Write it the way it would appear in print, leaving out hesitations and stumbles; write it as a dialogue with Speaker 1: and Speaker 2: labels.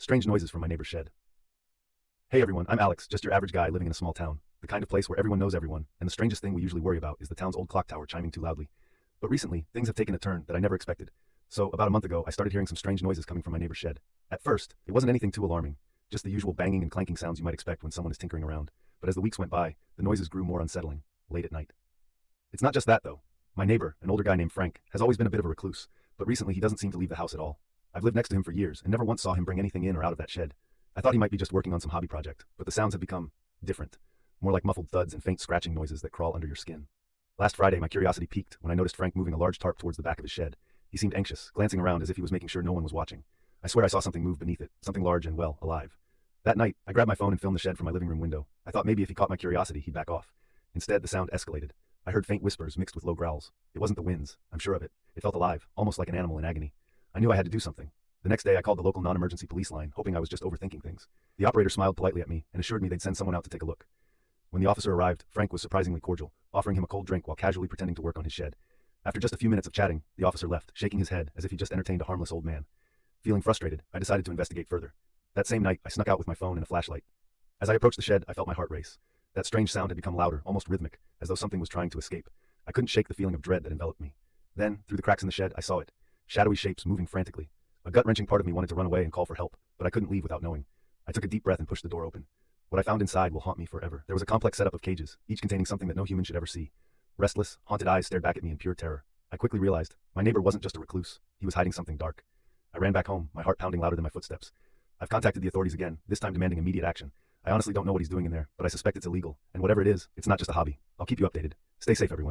Speaker 1: Strange noises from my neighbor's shed. Hey everyone, I'm Alex, just your average guy living in a small town. The kind of place where everyone knows everyone, and the strangest thing we usually worry about is the town's old clock tower chiming too loudly. But recently, things have taken a turn that I never expected. So, about a month ago, I started hearing some strange noises coming from my neighbor's shed. At first, it wasn't anything too alarming, just the usual banging and clanking sounds you might expect when someone is tinkering around. But as the weeks went by, the noises grew more unsettling, late at night. It's not just that though. My neighbor, an older guy named Frank, has always been a bit of a recluse, but recently he doesn't seem to leave the house at all. I've lived next to him for years and never once saw him bring anything in or out of that shed. I thought he might be just working on some hobby project, but the sounds have become different. More like muffled thuds and faint scratching noises that crawl under your skin. Last Friday, my curiosity piqued when I noticed Frank moving a large tarp towards the back of his shed. He seemed anxious, glancing around as if he was making sure no one was watching. I swear I saw something move beneath it, something large and, well, alive. That night, I grabbed my phone and filmed the shed from my living room window. I thought maybe if he caught my curiosity, he'd back off. Instead, the sound escalated. I heard faint whispers mixed with low growls. It wasn't the winds, I'm sure of it. It felt alive, almost like an animal in agony. I knew I had to do something. The next day, I called the local non-emergency police line, hoping I was just overthinking things. The operator smiled politely at me and assured me they'd send someone out to take a look. When the officer arrived, Frank was surprisingly cordial, offering him a cold drink while casually pretending to work on his shed. After just a few minutes of chatting, the officer left, shaking his head as if he just entertained a harmless old man. Feeling frustrated, I decided to investigate further. That same night, I snuck out with my phone and a flashlight. As I approached the shed, I felt my heart race. That strange sound had become louder, almost rhythmic, as though something was trying to escape. I couldn't shake the feeling of dread that enveloped me. Then, through the cracks in the shed, I saw it. Shadowy shapes moving frantically. A gut-wrenching part of me wanted to run away and call for help, but I couldn't leave without knowing. I took a deep breath and pushed the door open. What I found inside will haunt me forever. There was a complex setup of cages, each containing something that no human should ever see. Restless, haunted eyes stared back at me in pure terror. I quickly realized, my neighbor wasn't just a recluse. He was hiding something dark. I ran back home, my heart pounding louder than my footsteps. I've contacted the authorities again, this time demanding immediate action. I honestly don't know what he's doing in there, but I suspect it's illegal, and whatever it is, it's not just a hobby. I'll keep you updated. Stay safe, everyone.